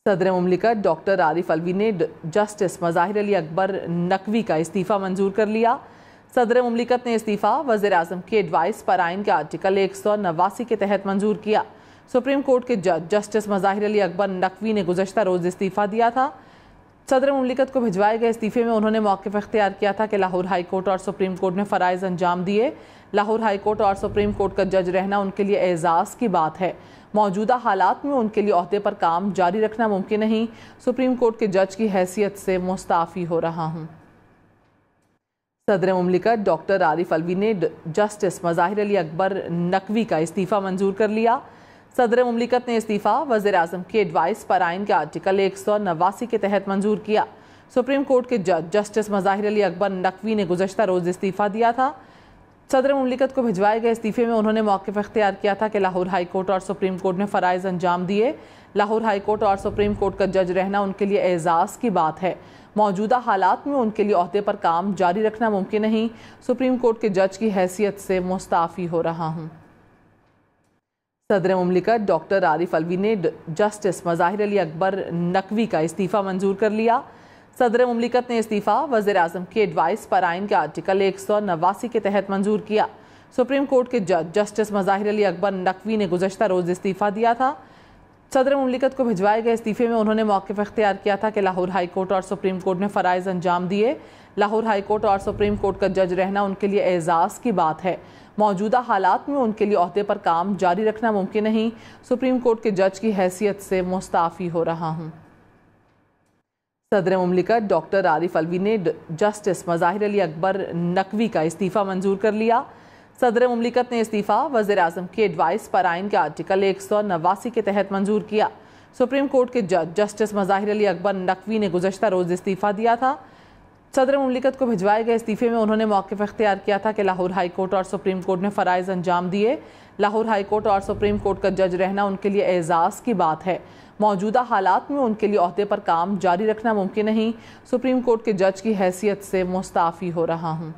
सदर मुमलिकत डॉक्टर आरिफ अलवी ने जस्टिस मज़ाहिर अली अकबर नकवी का इस्तीफ़ा मंजूर कर लिया। सदर मुमलिकत ने इस्तीफ़ा वज़ीर आज़म की एडवाइस पर आइन के आर्टिकल 189 के तहत मंजूर किया। सुप्रीम कोर्ट के जज जस्टिस मज़ाहिर अली अकबर नकवी ने गुज़श्ता रोज़ इस्तीफ़ा दिया था। सदर मुमलिकत को भिजवाए गए इस्तीफ़े में उन्होंने मौक़िफ़ इख्तियार किया था कि लाहौर हाई कोर्ट और सुप्रीम कोर्ट ने फ़राइज़ अंजाम दिए। लाहौर हाई कोर्ट और सुप्रीम कोर्ट का जज रहना उनके लिए एज़ाज़ की बात है। मौजूदा हालात में उनके लिए ओहदे पर काम जारी रखना मुमकिन नहीं। सुप्रीम कोर्ट के जज की हैसियत से मुस्ताफ़ी हो रहा हूँ। सदर मुमलिकत डॉक्टर आरिफ अलवी ने जस्टिस मज़ाहिर अली अकबर नकवी का इस्तीफ़ा मंजूर कर लिया। सदर मुमलिकत ने इस्तीफ़ा वज़ीर आज़म की एडवाइस पर आइन के आर्टिकल 189 के तहत मंजूर किया। सुप्रीम कोर्ट के जज जस्टिस मज़ाहिर अली अकबर नकवी ने गुज़श्ता रोज़ इस्तीफ़ा दिया था। सदर मुमलिकत को भिजवाए गए इस्तीफ़े में उन्होंने मौक़िफ़ इख्तियार किया था कि लाहौर हाई कोर्ट और सुप्रीम कोर्ट ने फ़राइज़ अंजाम दिए। लाहौर हाई कोर्ट और सुप्रीम कोर्ट का जज रहना उनके लिए एज़ाज़ की बात है। मौजूदा हालात में उनके लिए ओहदे पर काम जारी रखना मुमकिन नहीं। सुप्रीम कोर्ट के जज की हैसियत से मुस्ताफ़ी हो रहा हूँ। सदर मुमलिकत डॉक्टर आरिफ अलवी ने जस्टिस मज़ाहिर अली अकबर नकवी का इस्तीफ़ा मंजूर कर लिया। सदर मुमलिकत ने इस्तीफ़ा वज़ीर आज़म की एडवाइस पर आइन के आर्टिकल 189 के तहत मंजूर किया। सुप्रीम कोर्ट के जज जस्टिस मज़ाहिर अली अकबर नकवी ने गुज़श्ता रोज़ इस्तीफ़ा दिया था। सदर मुमलिकत को भिजवाए गए इस्तीफ़े में उन्होंने मौक़िफ़ इख्तियार किया था कि लाहौर हाई कोर्ट और सुप्रीम कोर्ट ने फ़राइज़ अंजाम दिए। लाहौर हाई कोर्ट और सुप्रीम कोर्ट का जज रहना उनके लिए एज़ाज़ की बात है। मौजूदा हालात में उनके लिए ओहदे पर काम जारी रखना मुमकिन नहीं। सुप्रीम कोर्ट के जज की हैसियत से मुस्ताफ़ी हो रहा हूँ। सदर मुमलिकत डॉक्टर आरिफ अलवी ने जस्टिस मज़ाहिर अली अकबर नकवी का इस्तीफ़ा मंजूर कर लिया। सदर मुमलिकत ने इस्तीफ़ा वज़ीर आज़म की एडवाइस पर आइन के आर्टिकल 189 के तहत मंजूर किया। सुप्रीम कोर्ट के जज जस्टिस मज़ाहिर अली अकबर नकवी ने गुज़श्ता रोज़ इस्तीफ़ा दिया था। सदर मुमलिकत को भिजवाए गए इस्तीफ़े में उन्होंने मौक़िफ़ इख्तियार किया था कि लाहौर हाई कोर्ट और सुप्रीम कोर्ट ने फ़राइज़ अंजाम दिए। लाहौर हाई कोर्ट और सुप्रीम कोर्ट का जज रहना उनके लिए एज़ाज़ की बात है। मौजूदा हालात में उनके लिए ओहदे पर काम जारी रखना मुमकिन नहीं। सुप्रीम कोर्ट के जज की हैसियत से मुस्ताफ़ी हो रहा हूँ।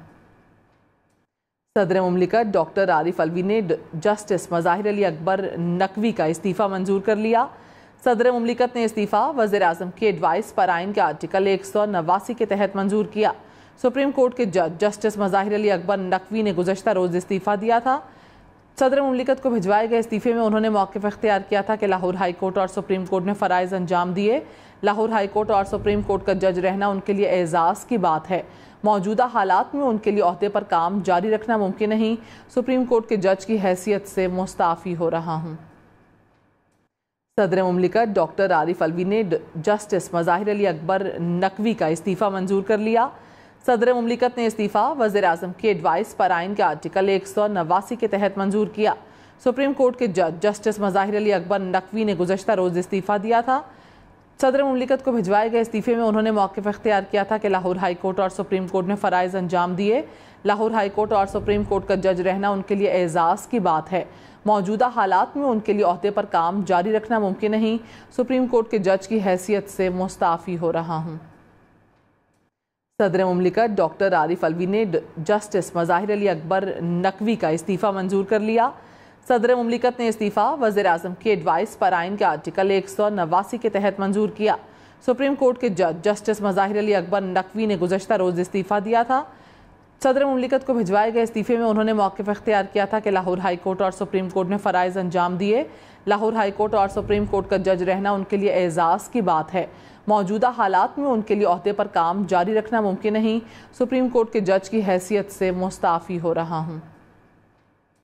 सदर मुमलिकत डॉक्टर आरिफ अलवी ने जस्टिस मज़ाहिर अली अकबर नकवी का इस्तीफ़ा मंजूर कर लिया। सदर मुमलिकत ने इस्तीफ़ा वज़ीर आज़म की एडवाइस पर आइन के आर्टिकल 189 के तहत मंजूर किया। सुप्रीम कोर्ट के जज जस्टिस मज़ाहिर अली अकबर नकवी ने गुज़श्ता रोज़ इस्तीफ़ा दिया था। सदर मुमलिकत को भिजवाए गए इस्तीफ़े में उन्होंने मौक़िफ़ इख्तियार किया था कि लाहौर हाई कोर्ट और सुप्रीम कोर्ट ने फ़राइज़ अंजाम दिए। लाहौर हाई कोर्ट और सुप्रीम कोर्ट का जज रहना उनके लिए एज़ाज़ की बात है। मौजूदा हालात में उनके लिए ओहदे पर काम जारी रखना मुमकिन नहीं। सुप्रीम कोर्ट के जज की हैसियत से मुस्ताफ़ी हो रहा हूँ। सदर मुमलिकत डॉक्टर आरिफ अलवी ने जस्टिस मज़ाहिर अली अकबर नकवी का इस्तीफ़ा मंजूर कर लिया। सदर मुमलिकत ने इस्तीफ़ा वज़ीर आज़म की एडवाइस पर आइन के आर्टिकल 189 के तहत मंजूर किया। सुप्रीम कोर्ट के जज जस्टिस मज़ाहिर अली अकबर नकवी ने गुज़श्ता रोज़ इस्तीफ़ा दिया था। सदर मुमलिकत को भिजवाए गए इस्तीफ़े में उन्होंने मौक़िफ़ इख्तियार किया था कि लाहौर हाई कोर्ट और सुप्रीम कोर्ट ने फ़राइज़ अंजाम दिए। लाहौर हाई कोर्ट और सुप्रीम कोर्ट का जज रहना उनके लिए एज़ाज़ की बात है। मौजूदा हालात में उनके लिए ओहदे पर काम जारी रखना मुमकिन नहीं। सुप्रीम कोर्ट के जज की हैसियत से मुस्ताफ़ी हो रहा हूँ। सदर मुमलिकत डॉक्टर आरिफ अलवी ने जस्टिस मज़ाहिर अली अकबर नकवी का इस्तीफ़ा मंजूर कर लिया। सदर मुमलिकत ने इस्तीफ़ा वज़ीर आज़म की एडवाइस पर आइन के आर्टिकल 189 के तहत मंजूर किया। सुप्रीम कोर्ट के जज जस्टिस मज़ाहिर अली अकबर नकवी ने गुज़श्ता रोज़ इस्तीफ़ा दिया था। सदर मुमलिकत को भिजवाए गए इस्तीफ़े में उन्होंने मौक़िफ़ इख्तियार किया था कि लाहौर हाई कोर्ट और सुप्रीम कोर्ट ने फ़राइज़ अंजाम दिए। लाहौर हाई कोर्ट और सुप्रीम कोर्ट का जज रहना उनके लिए एज़ाज़ की बात है। मौजूदा हालात में उनके लिए ओहदे पर काम जारी रखना मुमकिन नहीं। सुप्रीम कोर्ट के जज की हैसियत से मुस्ताफ़ी हो रहा हूँ।